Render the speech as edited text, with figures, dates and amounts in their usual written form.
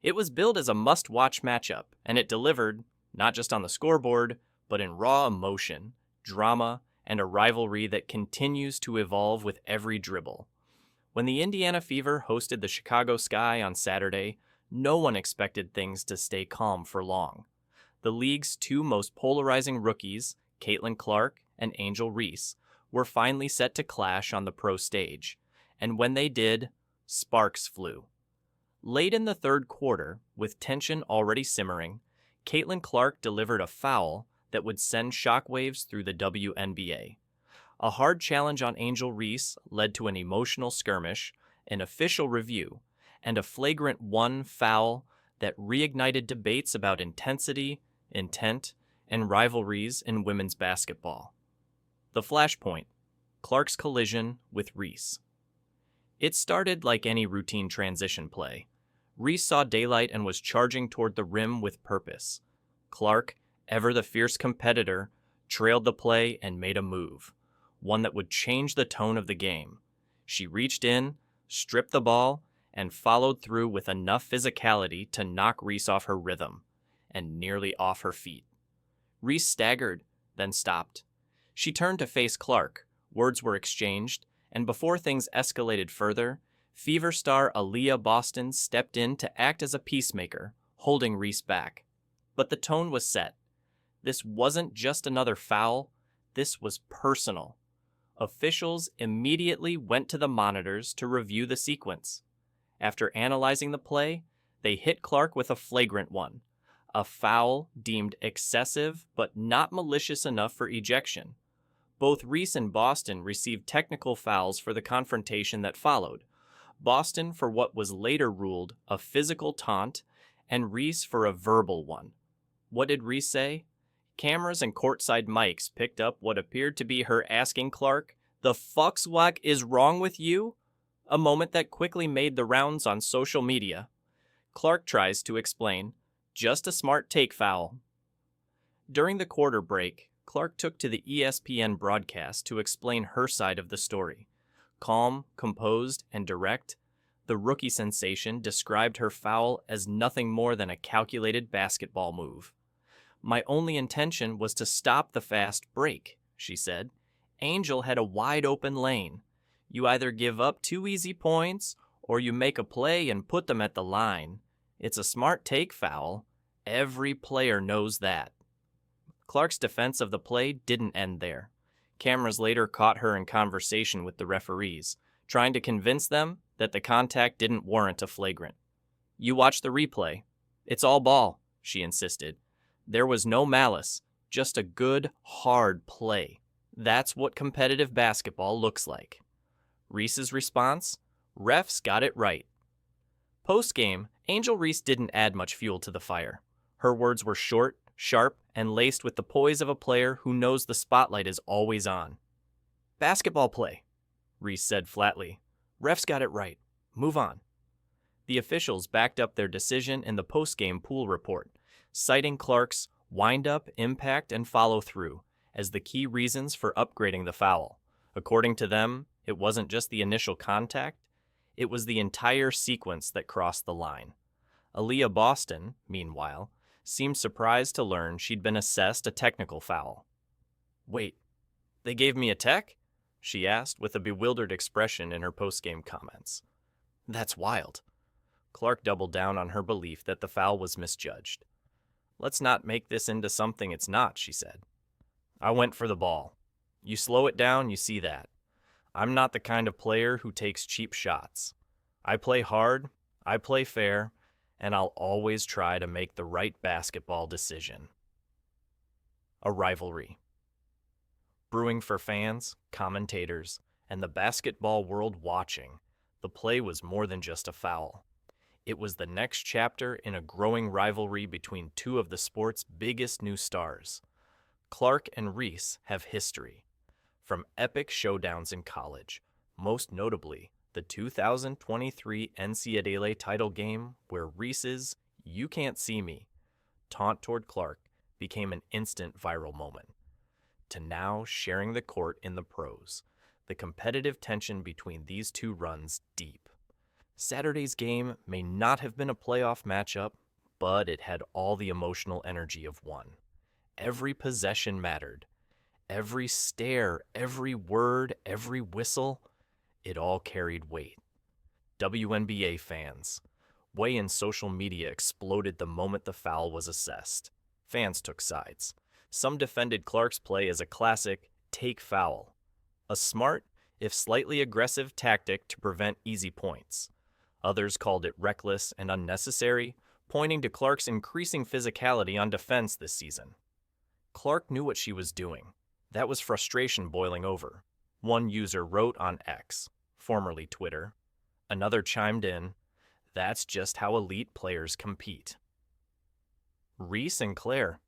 It was billed as a must-watch matchup, and it delivered, not just on the scoreboard, but in raw emotion, drama, and a rivalry that continues to evolve with every dribble. When the Indiana Fever hosted the Chicago Sky on Saturday, no one expected things to stay calm for long. The league's two most polarizing rookies, Caitlin Clark and Angel Reese, were finally set to clash on the pro stage, and when they did, sparks flew. Late in the third quarter, with tension already simmering, Caitlin Clark delivered a foul that would send shockwaves through the WNBA. A hard challenge on Angel Reese led to an emotional skirmish, an official review, and a flagrant 1 foul that reignited debates about intensity, intent, and rivalries in women's basketball. The flashpoint, Clark's collision with Reese. It started like any routine transition play. Reese saw daylight and was charging toward the rim with purpose. Clark, ever the fierce competitor, trailed the play and made a move, one that would change the tone of the game. She reached in, stripped the ball, and followed through with enough physicality to knock Reese off her rhythm, and nearly off her feet. Reese staggered, then stopped. She turned to face Clark, words were exchanged, and before things escalated further, Fever star Aliyah Boston stepped in to act as a peacemaker, holding Reese back. But the tone was set. This wasn't just another foul, this was personal. Officials immediately went to the monitors to review the sequence. After analyzing the play, they hit Clark with a flagrant 1, a foul deemed excessive but not malicious enough for ejection. Both Reese and Boston received technical fouls for the confrontation that followed, Boston for what was later ruled a physical taunt, and Reese for a verbal one. What did Reese say? Cameras and courtside mics picked up what appeared to be her asking Clark, "The fuckswack is wrong with you?" A moment that quickly made the rounds on social media. Clark tries to explain, "Just a smart take foul." During the quarter break, Clark took to the ESPN broadcast to explain her side of the story. Calm, composed, and direct, the rookie sensation described her foul as nothing more than a calculated basketball move. "My only intention was to stop the fast break," she said. "Angel had a wide-open lane. You either give up 2 easy points, or you make a play and put them at the line. It's a smart take foul. Every player knows that." Clark's defense of the play didn't end there. Cameras later caught her in conversation with the referees, trying to convince them that the contact didn't warrant a flagrant. "You watch the replay. It's all ball," she insisted. "There was no malice, just a good, hard play. That's what competitive basketball looks like." Reese's response? "Refs got it right." Post-game, Angel Reese didn't add much fuel to the fire. Her words were short, sharp, and laced with the poise of a player who knows the spotlight is always on. "Basketball play," Reese said flatly. "Refs got it right. Move on." The officials backed up their decision in the post-game pool report, citing Clark's wind-up, impact, and follow-through as the key reasons for upgrading the foul. According to them, it wasn't just the initial contact, it was the entire sequence that crossed the line. Aliyah Boston, meanwhile, seemed surprised to learn she'd been assessed a technical foul. "Wait, they gave me a tech?" she asked with a bewildered expression in her post-game comments. "That's wild." Clark doubled down on her belief that the foul was misjudged. "Let's not make this into something it's not," she said. "I went for the ball. You slow it down, you see that. I'm not the kind of player who takes cheap shots. I play hard, I play fair, and I'll always try to make the right basketball decision." A rivalry. Brewing for fans, commentators, and the basketball world watching, the play was more than just a foul. It was the next chapter in a growing rivalry between two of the sport's biggest new stars. Clark and Reese have history, from epic showdowns in college, most notably the 2023 NCAA title game where Reese's "You Can't See Me" taunt toward Clark became an instant viral moment, to now sharing the court in the pros. The competitive tension between these two runs deep. Saturday's game may not have been a playoff matchup, but it had all the emotional energy of one. Every possession mattered. Every stare, every word, every whistle, it all carried weight. WNBA fans. Way-in social media exploded the moment the foul was assessed. Fans took sides. Some defended Clark's play as a classic take foul, a smart, if slightly aggressive tactic to prevent easy points. Others called it reckless and unnecessary, pointing to Clark's increasing physicality on defense this season. Clark knew what she was doing. That was frustration boiling over. One user wrote on X, formerly Twitter. Another chimed in, "That's just how elite players compete." Reese and Claire.